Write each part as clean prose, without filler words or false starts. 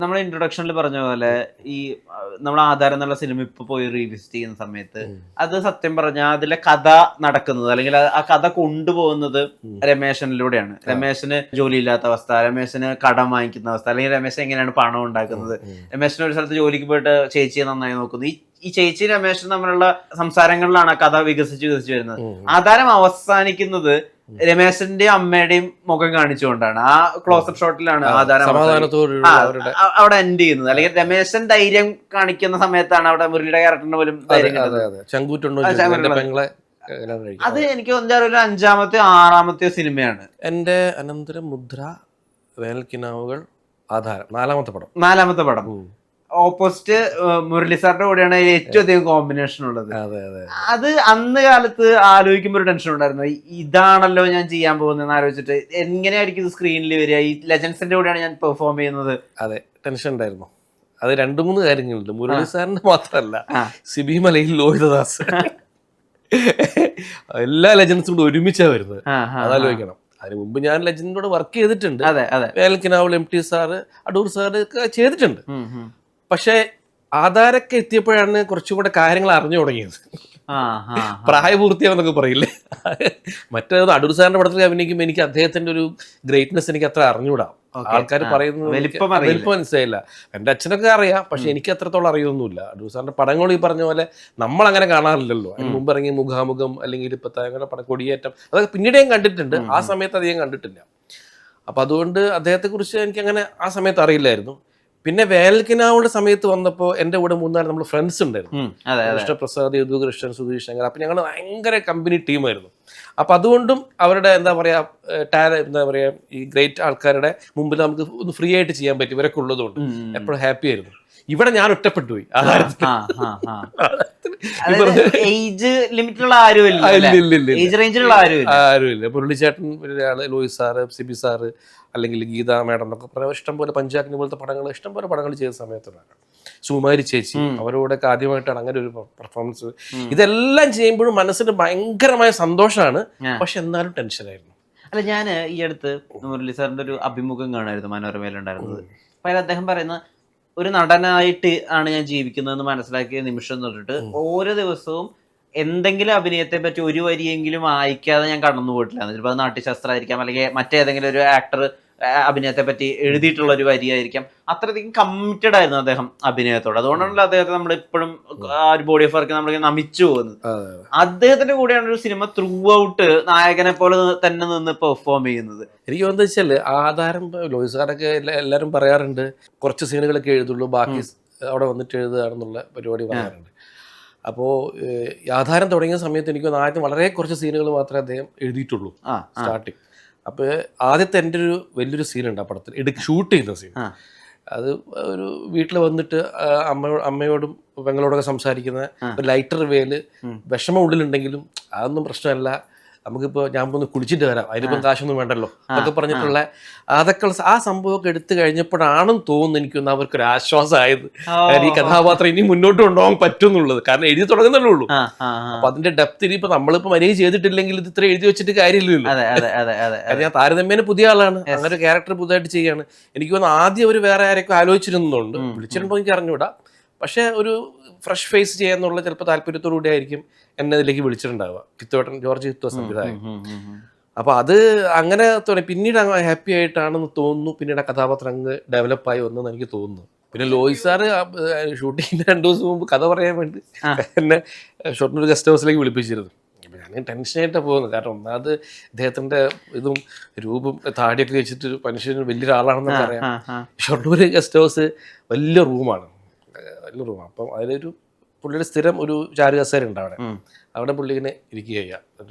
നമ്മൾ ഇൻട്രൊഡക്ഷനിൽ പറഞ്ഞ പോലെ ഈ നമ്മൾ ആധാരം എന്നുള്ള സിനിമ ഇപ്പൊ പോയി റീവിസിറ്റ് ചെയ്യുന്ന സമയത്ത് അത് സത്യം പറഞ്ഞാൽ അതിലെ കഥ നടക്കുന്നത് അല്ലെങ്കിൽ ആ കഥ കൊണ്ടുപോകുന്നത് രമേശനിലൂടെയാണ്. രമേശന് ജോലിയില്ലാത്ത അവസ്ഥ, രമേശന് കടം വാങ്ങിക്കുന്ന അവസ്ഥ, അല്ലെങ്കിൽ രമേശൻ എങ്ങനെയാണ് പണം ഉണ്ടാക്കുന്നത്, രമേശന് ഒരു സ്ഥലത്ത് ജോലിക്ക് പോയിട്ട് ചേച്ചിയെ നന്നായി നോക്കുന്നു. ഈ ചേച്ചി രമേശൻ തമ്മിലുള്ള സംസാരങ്ങളിലാണ് കഥ വികസിച്ച് വരുന്നത്. ആധാരം അവസാനിക്കുന്നത് രമേശന്റെ അമ്മയുടെയും മുഖം കാണിച്ചുകൊണ്ടാണ്. ആ ക്ലോസപ്പ് ഷോട്ടിലാണ് ആധാരം അവിടെ എൻഡ് ചെയ്യുന്നത്. അല്ലെങ്കിൽ രമേശൻ ധൈര്യം കാണിക്കുന്ന സമയത്താണ് അവിടെ മുരളിയുടെ ക്യാരക്ടറിന് പോലും ധൈര്യം കിട്ടുന്നത്. അത് എനിക്ക് ഒരു 5-ാമത്തെയോ 6-ാമത്തെയോ സിനിമയാണ്. എന്റെ അനന്തര മുദ്ര, വേനൽക്കിനാവുകൾ, ആധാരം, 4-ാമത്തെ പടം. ഓപ്പോസിറ്റ് മുരളി സാറിന്റെ കൂടെയാണ് ഏറ്റവും അധികം കോമ്പിനേഷൻ ഉള്ളത്. അത് അന്ന് കാലത്ത് ആലോചിക്കുമ്പോൾ ഒരു ടെൻഷൻ ഉണ്ടായിരുന്നു. ഇതാണല്ലോ ഞാൻ ചെയ്യാൻ പോകുന്നതെന്ന് ആലോചിച്ചിട്ട് എങ്ങനെയായിരിക്കും ഇത് സ്ക്രീനിൽ വരിക, ഈ ലെജൻസിന്റെ കൂടെയാണ് ഞാൻ പെർഫോം ചെയ്യുന്നത്. അതെ, ടെൻഷൻ ഉണ്ടായിരുന്നു. അത് 2-3 കാര്യങ്ങളുണ്ട്. മുരളി സാറിന്റെ മാത്രമല്ല, സിബി മലയിൽ, ലോഹിതദാസ്, എല്ലാ ലെജൻസും കൂടെ ഒരുമിച്ചാ വരുന്നത്. അതാലോചിക്കണം. അതിന് മുമ്പ് ഞാൻ ലെജൻഡിനോട് വർക്ക് ചെയ്തിട്ടുണ്ട്. വേനൽക്കിനാവുകൾ, MT സാറ്, അടൂർ സാറ് ഒക്കെ ചെയ്തിട്ടുണ്ട്. പക്ഷെ ആധാരൊക്കെ എത്തിയപ്പോഴാണ് കുറച്ചും കൂടെ കാര്യങ്ങൾ അറിഞ്ഞു തുടങ്ങിയത്. പ്രായപൂർത്തിയാവെന്നൊക്കെ പറയില്ലേ. മറ്റേത് അടൂർ സാറിന്റെ പടത്തിൽ അഭിനയിക്കുമ്പോൾ എനിക്ക് അദ്ദേഹത്തിന്റെ ഒരു ഗ്രേറ്റ്നെസ് എനിക്ക് അത്ര അറിഞ്ഞുകൂടാ. ആൾക്കാർ പറയുന്നത് വലിപ്പം മനസ്സിലായില്ല. എന്റെ അച്ഛനൊക്കെ അറിയാം, പക്ഷെ എനിക്ക് അത്രത്തോളം അറിയൊന്നുമില്ല. അടൂർ സാറിന്റെ പടങ്ങൾ ഈ പറഞ്ഞ പോലെ നമ്മൾ അങ്ങനെ കാണാറില്ലല്ലോ. അതിന് മുമ്പ് ഇറങ്ങി മുഖാമുഖം, അല്ലെങ്കിൽ ഇപ്പത്തെ പടം കൊടിയേറ്റം, അതൊക്കെ പിന്നീട് ഞാൻ കണ്ടിട്ടുണ്ട്. ആ സമയത്ത് അധികം കണ്ടിട്ടില്ല. അപ്പൊ അതുകൊണ്ട് അദ്ദേഹത്തെ കുറിച്ച് എനിക്ക് അങ്ങനെ ആ സമയത്ത് അറിയില്ലായിരുന്നു. പിന്നെ വേനൽക്കിനാവുടെ സമയത്ത് വന്നപ്പോൾ എൻ്റെ കൂടെ 3-4 നമ്മൾ ഫ്രണ്ട്സ് ഉണ്ടായിരുന്നു. കൃഷ്ണപ്രസാദ്, യദുകൃഷ്ണൻ, സുധീഷ് ശങ്കർ. അപ്പം ഞങ്ങൾ ഭയങ്കര കമ്പനി ടീമായിരുന്നു. അപ്പം അതുകൊണ്ടും അവരുടെ എന്താ പറയുക ഈ ഗ്രേറ്റ് ആൾക്കാരുടെ മുമ്പിൽ നമുക്ക് ഒന്ന് ഫ്രീ ആയിട്ട് ചെയ്യാൻ പറ്റും. ഇവരൊക്കെ ഉള്ളതുകൊണ്ട് എപ്പോഴും ഹാപ്പി ആയിരുന്നു. ഇവിടെ ഞാൻ ഒറ്റപ്പെട്ടു പോയി. ആരുമില്ല. മുരളിച്ചേട്ടൻ ഒരാള്, ലോഹിത് സാറ്, സിബി സാറ്, അല്ലെങ്കിൽ ഗീത മാഡം എന്നൊക്കെ പറയാം. ഇഷ്ടംപോലെ പഞ്ചാഗ്നി പോലത്തെ പടങ്ങൾ, ഇഷ്ടംപോലെ പടങ്ങൾ ചെയ്ത സമയത്തുണ്ടാണ്. സുകുമാരി ചേച്ചി, അവരോടൊക്കെ ആദ്യമായിട്ടാണ് അങ്ങനെ ഒരു പെർഫോമൻസ്. ഇതെല്ലാം ചെയ്യുമ്പോഴും മനസ്സിന് ഭയങ്കരമായ സന്തോഷമാണ്. പക്ഷെ എന്നാലും ടെൻഷനായിരുന്നു. അല്ല, ഞാൻ ഈ അടുത്ത് മുരളി സാറിന്റെ ഒരു അഭിമുഖം കാണായിരുന്നു, മനോരമയിലുണ്ടായിരുന്നത്. അപ്പൊ അതിൽ അദ്ദേഹം പറയുന്ന, ഒരു നടനായിട്ട് ആണ് ഞാൻ ജീവിക്കുന്നതെന്ന് മനസ്സിലാക്കിയ നിമിഷം തൊട്ടിട്ട് ഓരോ ദിവസവും എന്തെങ്കിലും അഭിനയത്തെ പറ്റി ഒരു വരിയെങ്കിലും വായിക്കാതെ ഞാൻ കടന്നു പോയിട്ടില്ല. ചിലപ്പോൾ അത് നാട്യശാസ്ത്രമായിരിക്കാം, അല്ലെങ്കിൽ മറ്റേതെങ്കിലും ഒരു ആക്ടർ അഭിനയത്തെ പറ്റി എഴുതിയിട്ടുള്ള ഒരു വരിയായിരിക്കാം. അത്രയധികം കമ്മിറ്റഡ് ആയിരുന്നു അദ്ദേഹം അഭിനയത്തോട്. അതുകൊണ്ടാണല്ലോ അദ്ദേഹത്തെ നമ്മൾ ഇപ്പോഴും ആ ഒരു ബോഡി ഓഫ് വർക്ക് നമ്മൾ നമിച്ചു പോകുന്നത്. അദ്ദേഹത്തിന്റെ കൂടെയാണ് ഒരു സിനിമ ത്രൂ ഔട്ട് നായകനെ പോലെ തന്നെ നിന്ന് പെർഫോം ചെയ്യുന്നത്. എനിക്ക് എന്താ വെച്ചാൽ ആധാരം, ലോഹിത് സാറൊക്കെ എല്ലാവരും പറയാറുണ്ട് കുറച്ച് സീനുകളൊക്കെ എഴുതുള്ളൂ, ബാക്കി അവിടെ വന്നിട്ട് എഴുതുകയാണെന്നുള്ള പരിപാടി പറയാറുണ്ട്. അപ്പോൾ ആധാരം തുടങ്ങിയ സമയത്ത് എനിക്ക് ആദ്യം വളരെ കുറച്ച് സീനുകൾ മാത്രമേ അദ്ദേഹം എഴുതിയിട്ടുള്ളൂ സ്റ്റാർട്ടിങ്. അപ്പോൾ ആദ്യത്തെ എൻ്റെ ഒരു വലിയൊരു സീനുണ്ട് ആ പടത്തിൽ, ഷൂട്ട് ചെയ്യുന്ന സീൻ. അത് ഒരു വീട്ടിൽ വന്നിട്ട് അമ്മയോടും പെങ്ങളോടൊക്കെ സംസാരിക്കുന്ന ഒരു ലൈറ്റർ വേല്, വിഷമം ഉള്ളിലുണ്ടെങ്കിലും അതൊന്നും പ്രശ്നമല്ല, നമുക്കിപ്പോൾ ഞാൻ ഒന്ന് കുളിച്ചിട്ട് വരാം, അതിനിപ്പം കാശൊന്നും വേണ്ടല്ലോ എന്നൊക്കെ പറഞ്ഞിട്ടുള്ള അതൊക്കെ ആ സംഭവമൊക്കെ എടുത്തു കഴിഞ്ഞപ്പോഴാണെന്ന് തോന്നുന്നു എനിക്കൊന്ന് അവർക്കൊരു ആശ്വാസമായത്. ഈ കഥാപാത്രം ഇനി മുന്നോട്ട് കൊണ്ടുപോകാൻ പറ്റുമെന്നുള്ളത്. കാരണം എഴുതി തുടങ്ങുന്നല്ലേ ഉള്ളൂ. അപ്പൊ അതിന്റെ ഡെപ്ത് ഇനിയിപ്പോ നമ്മളിപ്പോ മര്യാദ ചെയ്തിട്ടില്ലെങ്കിൽ ഇത് ഇത്ര എഴുതി വെച്ചിട്ട് കാര്യമില്ലല്ലോ. കാരണം ഞാൻ താരതമ്യേന പുതിയ ആളാണ്, അങ്ങനെ ഒരു ക്യാരക്ടർ പുതുതായിട്ട് ചെയ്യാണ്. എനിക്ക് തോന്നുന്നു ആദ്യം അവർ വേറെ ആരൊക്കെ ആലോചിച്ചിരുന്നുണ്ട്, വിളിച്ചിട്ടുണ്ടോ എനിക്ക് അറിഞ്ഞൂടാ. പക്ഷെ ഒരു ഫ്രഷ് ഫേസ് ചെയ്യാന്നുള്ള ചിലപ്പോൾ താല്പര്യത്തോടുകൂടി ആയിരിക്കും എന്നെ ഇതിലേക്ക് വിളിച്ചിട്ടുണ്ടാവുക. കിത്തോട്ടൻ, ജോർജ് കിത്തോ സംവിധായകൻ. അപ്പൊ അത് അങ്ങനെ തുടങ്ങി. പിന്നീട് അങ്ങ് ഹാപ്പി ആയിട്ടാണെന്ന് തോന്നുന്നു. പിന്നീട് ആ കഥാപാത്രം അങ്ങ് ഡെവലപ്പായി വന്നെന്ന് എനിക്ക് തോന്നുന്നു. പിന്നെ ലോഹിത് സാറ് ഷൂട്ടിങ്ങിന് 2 ദിവസം മുമ്പ് കഥ പറയാൻ വേണ്ടി എന്നെ ഷൊർണൂർ ഗസ്റ്റ് ഹൗസിലേക്ക് വിളിപ്പിച്ചിരുന്നു. ഞാൻ ടെൻഷനായിട്ടാണ് പോകുന്നത്. കാരണം ഒന്നാമത് ഇദ്ദേഹത്തിന്റെ ഇതും രൂപം, താടിയൊക്കെ വെച്ചിട്ട് മനുഷ്യന് വലിയൊരാളാണെന്നൊക്കെ അറിയാം. ഷൊർണൂർ ഗസ്റ്റ് ഹൗസ് വലിയ റൂമാണ്. അപ്പം അതിലൊരു പുള്ളിയുടെ സ്ഥിരം ഒരു ചാരുകസേര ഉണ്ട് അവിടെ പുള്ളി ഇങ്ങനെ ഇരിക്കുകയാണ്.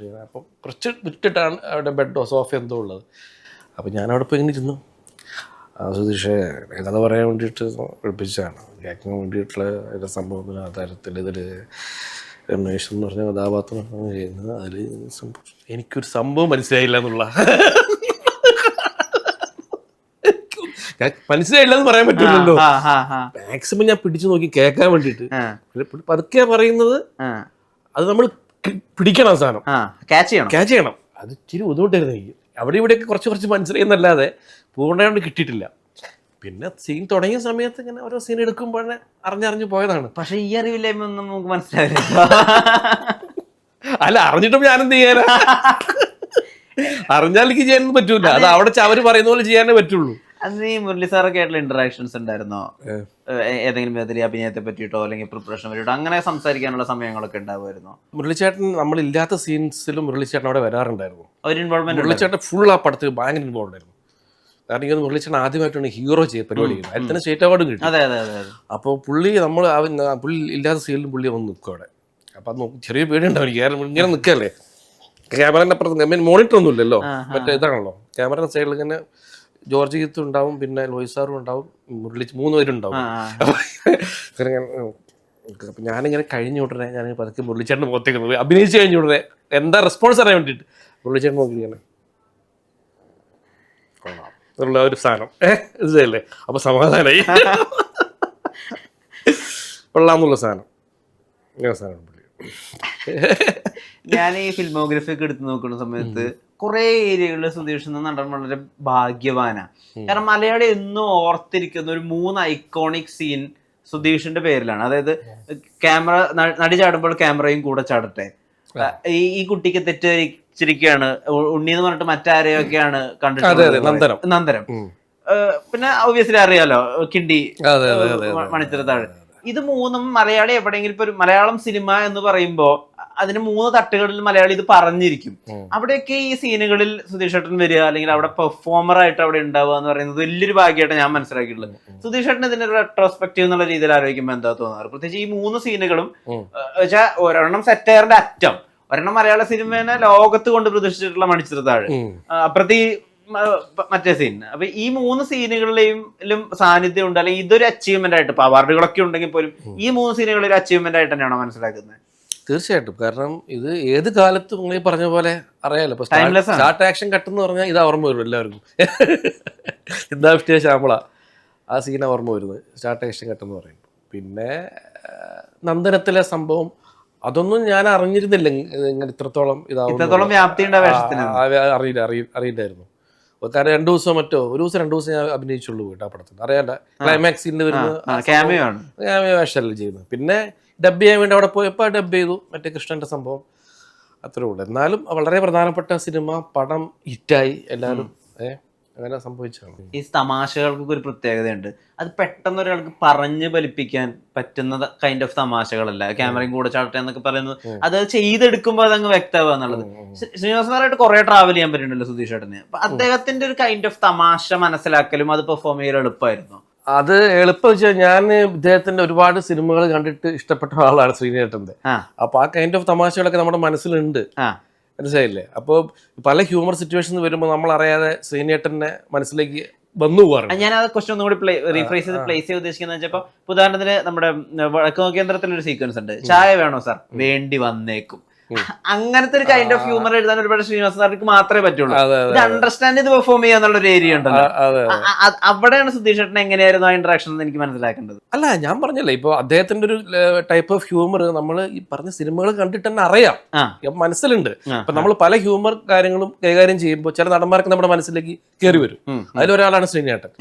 അപ്പം കുറച്ച് വിട്ടിട്ടാണ് അവിടെ ബെഡോ സോഫ എന്തോ ഉള്ളത്. അപ്പം ഞാനവിടെ പോയി ഇങ്ങനെ ഇരുന്നു. സുധീഷേ, കഥ പറയാൻ വേണ്ടിയിട്ട് വിളിപ്പിച്ചതാണ്, കേൾക്കാൻ വേണ്ടിയിട്ടുള്ള ഇതിൻ്റെ സംഭവത്തിന് ആധാരത്തിൽ ഇതിൽ രമേശ് എന്ന് പറഞ്ഞ കഥാപാത്രം ചെയ്യുന്നത്. അതിൽ എനിക്കൊരു സംഭവം മനസ്സിലായില്ല എന്നുള്ള, മനസ്സിലായില്ല എന്ന് പറയാൻ പറ്റില്ലല്ലോ. മാക്സിമം ഞാൻ പിടിച്ചു നോക്കി കേൾക്കാൻ വേണ്ടിട്ട്. പതുക്കെ പറയുന്നത് അത് നമ്മൾ പിടിക്കണം, സാധനം ക്യാച്ച് ചെയ്യണം. അത് ഇച്ചിരി ബുദ്ധിമുട്ടായിരുന്നു എനിക്ക്. അവിടെ ഇവിടെയൊക്കെ കുറച്ച് മനസ്സിലായെന്നല്ലാതെ പൂർണ്ണമായിട്ട് കിട്ടിയിട്ടില്ല. പിന്നെ സീൻ തുടങ്ങിയ സമയത്ത് ഇങ്ങനെ ഓരോ സീൻ എടുക്കുമ്പോഴേ അറിഞ്ഞറിഞ്ഞ് പോയതാണ്. പക്ഷെ ഈ അറിവില്ലായ്മ ഒന്നും നമുക്ക് മനസ്സിലാവില്ല. അല്ല, അറിഞ്ഞിട്ടും ഞാനെന്ത് ചെയ്യാനാ? അറിഞ്ഞാൽ എനിക്ക് ചെയ്യാനൊന്നും പറ്റൂല. അത് അവിടെ അവര് പറയുന്ന പോലെ ചെയ്യാനേ പറ്റുള്ളൂ. അന്ന് ഈ മുരളി സാറൊക്കെ ആയിട്ടുള്ള ഇന്ററാക്ഷൻസ് ഉണ്ടായിരുന്നോ? ഏതെങ്കിലും വിധത്തിൽ അഭിനയത്തെ പറ്റിയിട്ടോ അല്ലെങ്കിൽ പ്രിപ്പറേഷൻ പറ്റിയിട്ടോ അങ്ങനെ സംസാരിക്കാനുള്ള സമയങ്ങളൊക്കെ ഉണ്ടാവുമായിരുന്നോ? മുരളിച്ചേട്ടൻ നമ്മളില്ലാത്ത സീൻസിലും മുരളിച്ചേട്ടൻ അവിടെ വരാറുണ്ടായിരുന്നു. ഒരു ഇൻവോൾവ്മെന്റ് മുരളിച്ചേട്ടൻ ഫുൾ ആ പടത്തിൽ ഭയങ്കര ഇൻവോൾവ് ആയിരുന്നു. കാരണം ഇങ്ങനെ മുരളിച്ചേട്ടൻ ആദ്യമായിട്ടാണ് ഹീറോ ചെയ്ത പരിപാടി ചെയ്യുന്നത്. അതിൽ തന്നെ സ്റ്റേറ്റ് അവാർഡും കിട്ടി. അതെ അതെ അതെ. അപ്പോൾ പുള്ളി പുള്ളി ഇല്ലാത്ത സീനിലും പുള്ളി വന്ന് നിൽക്കും അവിടെ. അപ്പം അത് ചെറിയ പേടിയുണ്ടാവും എനിക്ക്. ഇങ്ങനെ നിൽക്കല്ലേ, ക്യാമറേൻ്റെ അപ്പുറത്ത് മോണിറ്റർ ഒന്നും ഇല്ലല്ലോ, മറ്റേ ഇതാണല്ലോ ക്യാമറയുടെ സൈഡിൽ ഇങ്ങനെ ജോർജ് ഗീത്തും ഉണ്ടാവും, പിന്നെ ലോയിസ് സാറും ഉണ്ടാവും, മൂന്ന് പേരുണ്ടാവും. അപ്പം ഞാനിങ്ങനെ കഴിഞ്ഞ ഉടനെ ഞാൻ പതുക്കെ മുരളിച്ചേട്ടൻ മുഖത്തേക്ക് പോയി അഭിനയിച്ച് കഴിഞ്ഞ ഉടനെ എന്താ റെസ്പോൺസ് അറിയാൻ വേണ്ടിയിട്ട് മുരളിച്ചേട്ടൻ നോക്കി ഇങ്ങനെ കൊള്ളാം എന്നുള്ള ഒരു സാധനം ഇതല്ലേ. അപ്പം സമാധാനമായി, കൊള്ളാമെന്നുള്ള സാധനം. ഇങ്ങനെ സാധനം പുള്ളി. ഞാൻ ഈ ഫിൽമോഗ്രഫി ഒക്കെ എടുത്ത് നോക്കുന്ന സമയത്ത് കുറെ ഏരിയകളിൽ സുധീഷ് എന്ന നടൻ വളരെ ഭാഗ്യവാനാണ്. കാരണം മലയാളി എന്നും ഓർത്തിരിക്കുന്ന ഒരു 3 ഐക്കോണിക് സീൻ സുധീഷിന്റെ പേരിലാണ്. അതായത് ക്യാമറ നടി ചാടുമ്പോൾ ക്യാമറയും കൂടെ ചാടട്ടെ, ഈ കുട്ടിക്ക് തെറ്റിച്ചിരിക്കുകയാണ് ഉണ്ണി എന്ന് പറഞ്ഞിട്ട് മറ്റാരെയൊക്കെയാണ് കണ്ടിട്ടുള്ളത്, നന്ദനം, പിന്നെ ഒബ്വിയസ്ലി അറിയാലോ കിണ്ടി, മണിച്ചിരത്താഴ്. ഇത് 3 മലയാളി എവിടെയെങ്കിലും ഇപ്പൊ ഒരു മലയാളം സിനിമ എന്ന് പറയുമ്പോ അതിന് 3 തട്ടുകളിൽ മലയാളി ഇത് പറഞ്ഞിരിക്കും. അവിടെയൊക്കെ ഈ സീനുകളിൽ സുധീഷ് ഏട്ടൻ വരിക അല്ലെങ്കിൽ അവിടെ പെർഫോമർ ആയിട്ട് അവിടെ ഉണ്ടാവുക എന്ന് പറയുന്നത് വലിയൊരു ഭാഗ്യമായിട്ട് ഞാൻ മനസ്സിലാക്കിയിട്ടുള്ളത്. സുധീഷ് ഏട്ടൻ ഇതിന്റെ ഒരു റെട്രോസ്പെക്റ്റീവ് എന്നുള്ള രീതിയിൽ ആലോചിക്കുമ്പോൾ എന്താ തോന്നാറ്? പ്രത്യേകിച്ച് ഈ 3 സീനുകളും വെച്ചാൽ ഒരെണ്ണം സെറ്റയറിന്റെ അറ്റം, ഒരെണ്ണം മലയാള സിനിമേനെ ലോകത്ത് കൊണ്ട് പ്രദർശിച്ചിട്ടുള്ള മണിച്ചിരത്താഴ്, അപ്പുറത്ത് മറ്റേ സീൻ. അപ്പൊ ഈ 3 സീനുകളിലും സാന്നിധ്യം ഉണ്ട്, അല്ലെങ്കിൽ ഇതൊരു അച്ചീവ്മെന്റ് ആയിട്ട് ഇപ്പൊ അവാർഡുകളൊക്കെ ഉണ്ടെങ്കിൽ പോലും ഈ 3 സീനുകളിൽ ഒരു അച്ചീവ്മെന്റ് ആയിട്ട് തന്നെയാണോ മനസ്സിലാക്കുന്നത്? തീർച്ചയായിട്ടും. കാരണം ഇത് ഏത് കാലത്തും നിങ്ങൾ പറഞ്ഞ പോലെ അറിയാലോ. ഇപ്പൊ സ്റ്റാർട്ട് ആക്ഷൻ കട്ടെന്ന് പറഞ്ഞാൽ ഇത് ഓർമ്മ വരും എല്ലാവർക്കും. എന്താ ശ്യാമള ആ സീനാ ഓർമ്മ വരുന്നത്, സ്റ്റാർട്ട് ആക്ഷൻ കട്ടെന്ന് പറയുമ്പോൾ. പിന്നെ നന്ദനത്തിലെ സംഭവം അതൊന്നും ഞാൻ അറിഞ്ഞിരുന്നില്ല, ഇങ്ങനെ ഇത്രത്തോളം അറിയില്ലായിരുന്നു. കാരണം 2 ദിവസം മറ്റോ ഒരു ദിവസം 2 ദിവസം ഞാൻ അഭിനയിച്ചുള്ളൂ പോയിട്ട് ആ പടത്തിൽ. അറിയാല ക്ലൈമാക്സ് സീനിൽ വരുന്ന വേഷമല്ലേ ചെയ്യുന്നത്. പിന്നെ ഡബ് ചെയ്യാൻ വേണ്ടി അവിടെ പോയപ്പോൾ ഡബ് ചെയ്തു മറ്റേ കൃഷ്ണന്റെ സംഭവം, അത്രേ ഉള്ളൂ. എന്നാലും വളരെ പ്രധാനപ്പെട്ട സിനിമ, പടം ഹിറ്റായി, എല്ലാവരും അങ്ങനെ സംഭവിച്ചാണ്. ഈ തമാശകൾക്കൊക്കെ ഒരു പ്രത്യേകതയുണ്ട്. അത് പെട്ടെന്ന് ഒരാൾക്ക് പറഞ്ഞു ഫലിപ്പിക്കാൻ പറ്റുന്ന കൈൻഡ് ഓഫ് തമാശകളല്ല. ക്യാമറയും കൂടെ ചാട്ടെ എന്നൊക്കെ പറയുന്നത് അത് ചെയ്തെടുക്കുമ്പോൾ അതങ്ങ് വ്യക്തമാവുക എന്നുള്ളത്. ശ്രീനിവാസനായിട്ട് കുറെ ട്രാവൽ ചെയ്യാൻ പറ്റുന്നുണ്ടല്ലോ സുധീഷ് ഏട്ടന്. അപ്പൊ അദ്ദേഹത്തിന്റെ ഒരു കൈൻഡ് ഓഫ് തമാശ മനസ്സിലാക്കലും അത് പെർഫോം ചെയ്യൽ എളുപ്പമായിരുന്നു. അത് എളുപ്പം വെച്ചാൽ ഞാൻ ഇദ്ദേഹത്തിന്റെ ഒരുപാട് സിനിമകൾ കണ്ടിട്ട് ഇഷ്ടപ്പെട്ട ആളാണ് ശ്രീനേട്ടന്റെ. അപ്പൊ ആ കൈൻഡ് ഓഫ് തമാശകളൊക്കെ നമ്മുടെ മനസ്സിലുണ്ട്, മനസ്സിലായില്ലേ? അപ്പോൾ പല ഹ്യൂമർ സിറ്റുവേഷൻ വരുമ്പോൾ നമ്മൾ അറിയാതെ ശ്രീനേട്ടന്റെ മനസ്സിലേക്ക് വന്നു പോകാറുണ്ട്. ഞാൻ ആ ക്വസ്റ്റ്യൻ ഒന്നുകൂടി റീഫ്രേസ് ചെയ്ത് പ്ലേസ് ചെയ്ത് ഉദ്ദേശിക്കുന്നത് വെച്ചപ്പോൾ ഉദാഹരണത്തിന് നമ്മുടെ വടക്ക് കേന്ദ്രത്തിൽ ഒരു സീക്വൻസ് ഉണ്ട്, ചായ വേണോ സാർ, വേണ്ടി വന്നേക്കും. അങ്ങനത്തെ ഒരു കൈൻഡ് ഓഫ് ഹ്യൂമർ എഴുതാൻ ഒരുപാട് ശ്രീനിവാസ സാർക്ക് മാത്രമേ പറ്റുള്ളൂ. ഇത് അണ്ടർസ്റ്റാൻഡ് ചെയ്ത് പെർഫോം ചെയ്യാന്നുള്ള ഒരു ഏരിയ ഉണ്ടല്ലോ, അവിടെയാണ് സുധീഷ് ഏട്ടൻ എങ്ങനെയായിരുന്നു ആ ഇന്ററാക്ഷൻ എന്ന് എനിക്ക് മനസ്സിലാക്കേണ്ടത്. അല്ല, ഞാൻ പറഞ്ഞല്ലേ, ഇപ്പൊ അദ്ദേഹത്തിന്റെ ഒരു ടൈപ്പ് ഓഫ് ഹ്യൂമർ നമ്മൾ ഈ പറഞ്ഞ സിനിമകൾ കണ്ടിട്ട് തന്നെ അറിയാം, മനസ്സിലുണ്ട്. അപ്പൊ നമ്മൾ പല ഹ്യൂമർ കാര്യങ്ങളും കൈകാര്യം ചെയ്യുമ്പോൾ ചില നടന്മാർക്ക് നമ്മുടെ മനസ്സിലേക്ക് കയറി വരും. അതിലൊരാളാണ് ശ്രീനേട്ടൻ.